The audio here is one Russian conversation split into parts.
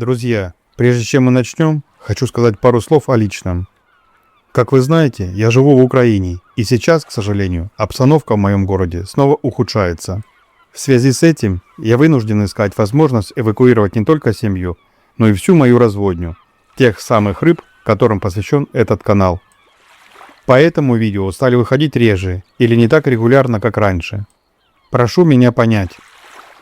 Друзья, прежде чем мы начнем, хочу сказать пару слов о личном. Как вы знаете, я живу в Украине, и сейчас, к сожалению, обстановка в моем городе снова ухудшается. В связи с этим я вынужден искать возможность эвакуировать не только семью, но и всю мою разводню, тех самых рыб, которым посвящен этот канал. Поэтому видео стали выходить реже или не так регулярно, как раньше. Прошу меня понять.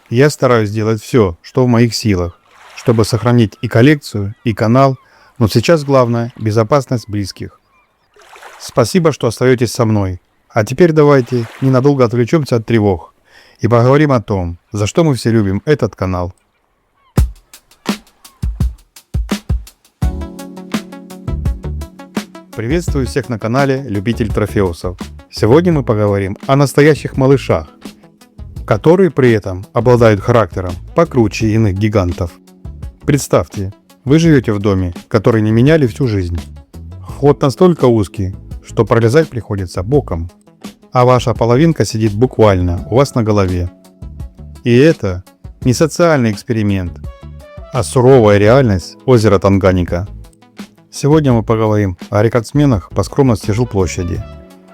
Я стараюсь сделать все, что в моих силах, чтобы сохранить и коллекцию, и канал, но сейчас главное – безопасность близких. Спасибо, что остаетесь со мной. А теперь давайте ненадолго отвлечемся от тревог и поговорим о том, за что мы все любим этот канал. Приветствую всех на канале Любитель Трофеусов. Сегодня мы поговорим о настоящих малышах, которые при этом обладают характером покруче иных гигантов. Представьте, вы живете в доме, который не меняли всю жизнь. Вход настолько узкий, что пролезать приходится боком, а ваша половинка сидит буквально у вас на голове. И это не социальный эксперимент, а суровая реальность озера Танганьика. Сегодня мы поговорим о рекордсменах по скромности жилплощади,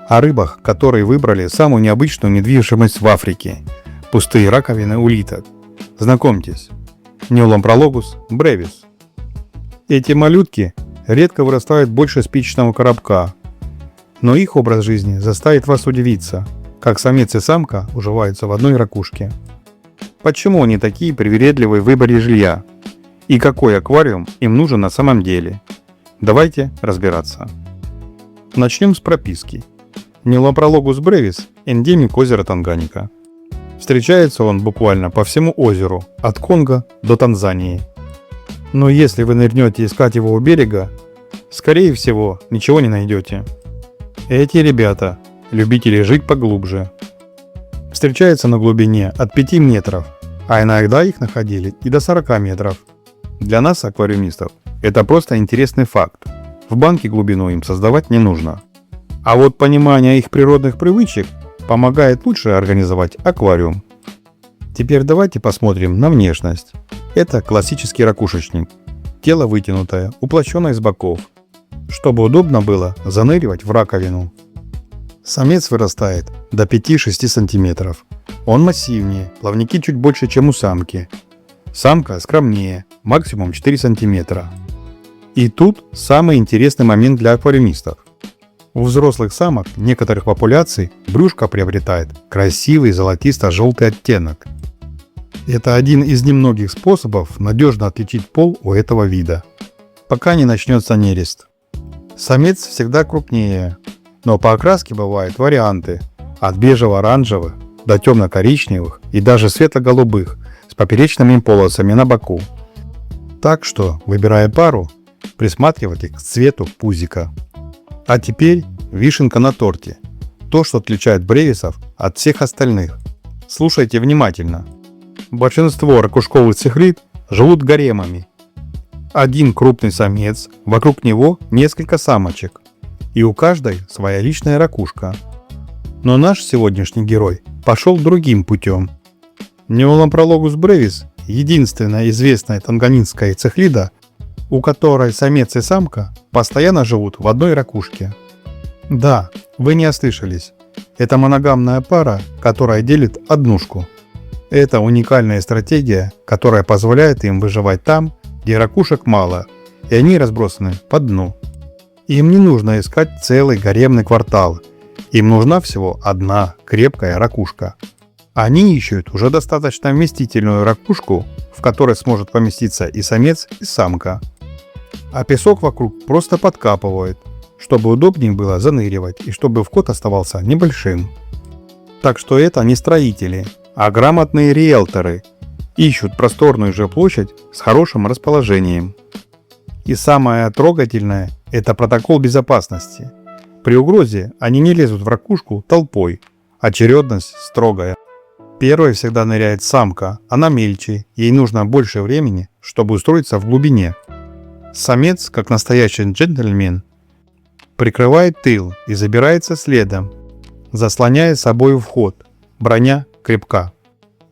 о рыбах, которые выбрали самую необычную недвижимость в Африке – пустые раковины улиток. Знакомьтесь, Неолампрологус бревис. Эти малютки редко вырастают больше спичечного коробка, но их образ жизни заставит вас удивиться, как самец и самка уживаются в одной ракушке. Почему они такие привередливые в выборе жилья? И какой аквариум им нужен на самом деле? Давайте разбираться. Начнем с прописки. Неолампрологус бревис – эндемик озера Танганьика. Встречается он буквально по всему озеру, от Конго до Танзании. Но если вы нырнете искать его у берега, скорее всего, ничего не найдете. Эти ребята – любители жить поглубже. Встречаются на глубине от 5 метров, а иногда их находили и до 40 метров. Для нас, аквариумистов, это просто интересный факт. В банке глубину им создавать не нужно. А вот понимание их природных привычек помогает лучше организовать аквариум. Теперь давайте посмотрим на внешность. Это классический ракушечник. Тело вытянутое, уплощенное с боков, чтобы удобно было заныривать в раковину. Самец вырастает до 5-6 см. Он массивнее, плавники чуть больше, чем у самки. Самка скромнее, максимум 4 см. И тут самый интересный момент для аквариумистов. У взрослых самок некоторых популяций брюшко приобретает красивый золотисто-желтый оттенок. Это один из немногих способов надежно отличить пол у этого вида, пока не начнется нерест. Самец всегда крупнее, но по окраске бывают варианты от бежево-оранжевых до темно-коричневых и даже светло-голубых с поперечными полосами на боку. Так что, выбирая пару, присматривайте к цвету пузика. А теперь вишенка на торте. То, что отличает бревисов от всех остальных. Слушайте внимательно. Большинство ракушковых цихлид живут гаремами. Один крупный самец, вокруг него несколько самочек. И у каждой своя личная ракушка. Но наш сегодняшний герой пошел другим путем. Неолампрологус бревис – единственная известная танганьикская цихлида, у которой самец и самка постоянно живут в одной ракушке. Да, вы не ослышались. Это моногамная пара, которая делит однушку. Это уникальная стратегия, которая позволяет им выживать там, где ракушек мало, и они разбросаны по дну. Им не нужно искать целый гаремный квартал. Им нужна всего одна крепкая ракушка. Они ищут уже достаточно вместительную ракушку, в которой сможет поместиться и самец, и самка. А песок вокруг просто подкапывают, чтобы удобнее было заныривать и чтобы вход оставался небольшим. Так что это не строители, а грамотные риэлторы. Ищут просторную жилплощадь с хорошим расположением. И самое трогательное – это протокол безопасности. При угрозе они не лезут в ракушку толпой, очередность строгая. Первой всегда ныряет самка, она мельче, ей нужно больше времени, чтобы устроиться в глубине. Самец, как настоящий джентльмен, прикрывает тыл и забирается следом, заслоняя собой вход. Броня крепка.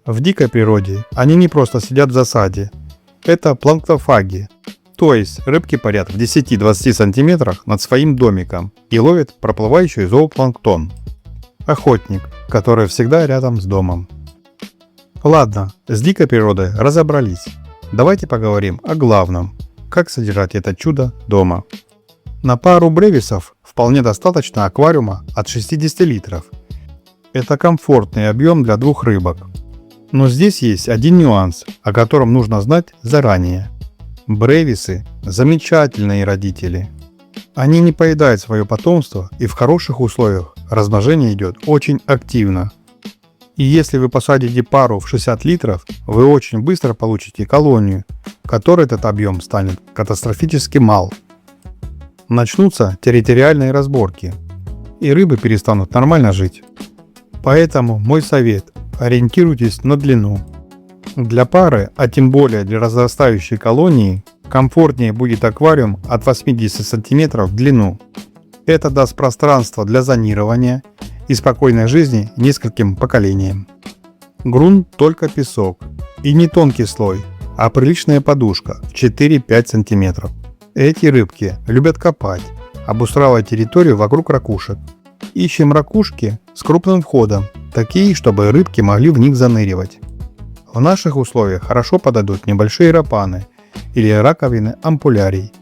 В дикой природе они не просто сидят в засаде, Это планктофаги, то есть рыбки парят в 10-20 сантиметрах над своим домиком и ловят проплывающий зоопланктон. Охотник, который всегда рядом с домом. Ладно, с дикой природой разобрались. Давайте поговорим о главном. Как содержать это чудо дома. На пару бревисов вполне достаточно аквариума от 60 литров. Это комфортный объем для 2 рыбок. Но здесь есть один нюанс, о котором нужно знать заранее. Бревисы – замечательные родители. Они не поедают свое потомство, и в хороших условиях размножение идет очень активно. И если вы посадите пару в 60 литров, вы очень быстро получите колонию, которой этот объем станет катастрофически мал. Начнутся территориальные разборки, и рыбы перестанут нормально жить. Поэтому мой совет – ориентируйтесь на длину. Для пары, а тем более для разрастающей колонии, комфортнее будет аквариум от 80 см в длину. Это даст пространство для зонирования и спокойной жизни нескольким поколениям. Грунт только песок. И не тонкий слой, а приличная подушка в 4-5 см. Эти рыбки любят копать, обустраивать территорию вокруг ракушек. Ищем ракушки с крупным входом, такие, чтобы рыбки могли в них заныривать. В наших условиях хорошо подойдут небольшие рапаны или раковины ампулярий.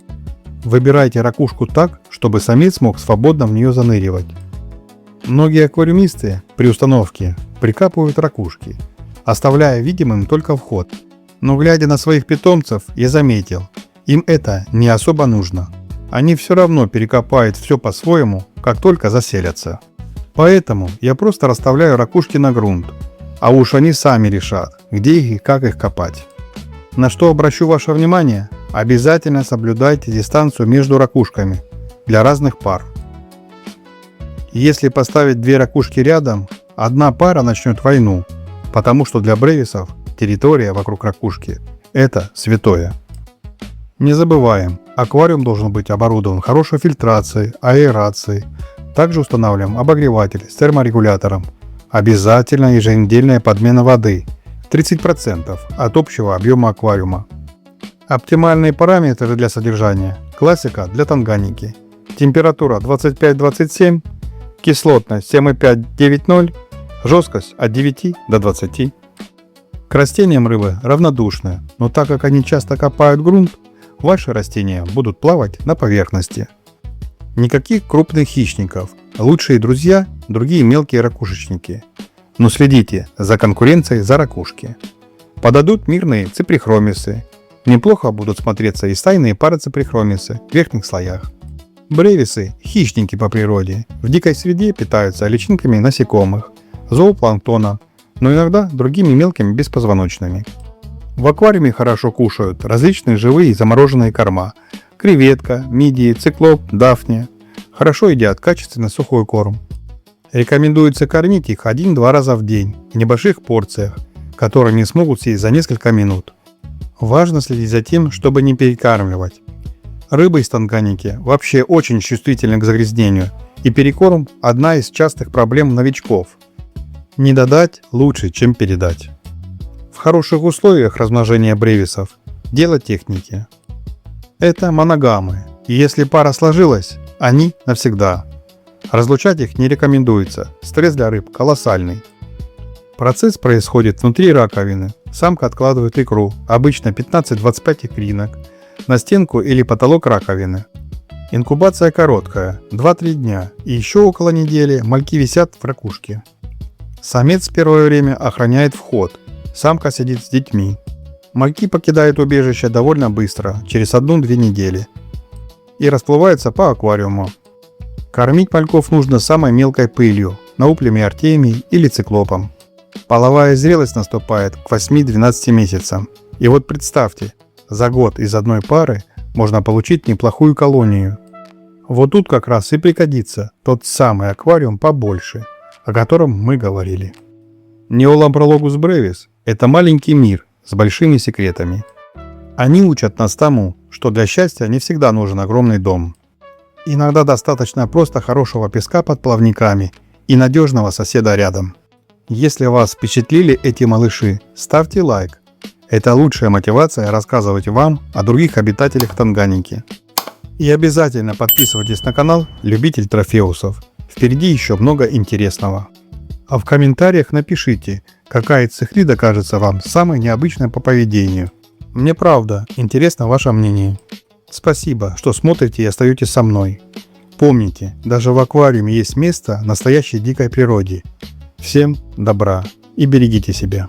Выбирайте ракушку так, чтобы самец мог свободно в нее заныривать. Многие аквариумисты при установке прикапывают ракушки, оставляя видимым только вход. Но глядя на своих питомцев, я заметил, им это не особо нужно. Они все равно перекопают все по-своему, как только заселятся. Поэтому я просто расставляю ракушки на грунт, а уж они сами решат, где их и как их копать. На что обращу ваше внимание, обязательно соблюдайте дистанцию между ракушками для разных пар. Если поставить 2 ракушки рядом, одна пара начнет войну, потому что для бревисов территория вокруг ракушки – это святое. Не забываем, аквариум должен быть оборудован хорошей фильтрацией, аэрацией. Также устанавливаем обогреватель с терморегулятором. Обязательно еженедельная подмена воды 30% от общего объема аквариума. Оптимальные параметры для содержания. Классика для танганьики. Температура 25-27, кислотность 7,5-9,0, жесткость от 9 до 20. К растениям рыбы равнодушны, но так как они часто копают грунт, ваши растения будут плавать на поверхности. Никаких крупных хищников, лучшие друзья – другие мелкие ракушечники. Но следите за конкуренцией за ракушки. Подадут мирные циприхромисы. Неплохо будут смотреться и стайные парациприхромисы в верхних слоях. Бревисы – хищники по природе. В дикой среде питаются личинками насекомых, зоопланктона, но иногда другими мелкими беспозвоночными. В аквариуме хорошо кушают различные живые и замороженные корма. Креветка, мидии, циклоп, дафния. Хорошо едят качественный сухой корм. Рекомендуется кормить их 1-2 раза в день в небольших порциях, которые они смогут съесть за несколько минут. Важно следить за тем, чтобы не перекармливать. Рыбы из танганьики вообще очень чувствительны к загрязнению, и перекорм – одна из частых проблем новичков. Не додать лучше, чем передать. В хороших условиях размножения бревисов – дело техники. Это моногамы, и если пара сложилась, они навсегда. Разлучать их не рекомендуется, стресс для рыб колоссальный. Процесс происходит внутри раковины. Самка откладывает икру, обычно 15-25 икринок, на стенку или потолок раковины. Инкубация короткая, 2-3 дня, и еще около недели мальки висят в ракушке. Самец первое время охраняет вход, самка сидит с детьми. Мальки покидают убежище довольно быстро, через 1-2 недели, и расплываются по аквариуму. Кормить мальков нужно самой мелкой пылью, науплями артемий или циклопом. Половая зрелость наступает к 8-12 месяцам. И вот представьте, за год из одной пары можно получить неплохую колонию. Вот тут как раз и пригодится тот самый аквариум побольше, о котором мы говорили. Неолампрологус brevis – это маленький мир с большими секретами. Они учат нас тому, что для счастья не всегда нужен огромный дом. Иногда достаточно просто хорошего песка под плавниками и надежного соседа рядом. Если вас впечатлили эти малыши, ставьте лайк. Это лучшая мотивация рассказывать вам о других обитателях Танганьики. И обязательно подписывайтесь на канал Любитель Трофеусов. Впереди еще много интересного. А в комментариях напишите, какая цихлида кажется вам самой необычной по поведению. Мне правда интересно ваше мнение. Спасибо, что смотрите и остаетесь со мной. Помните, даже в аквариуме есть место настоящей дикой природе. Всем добра и берегите себя.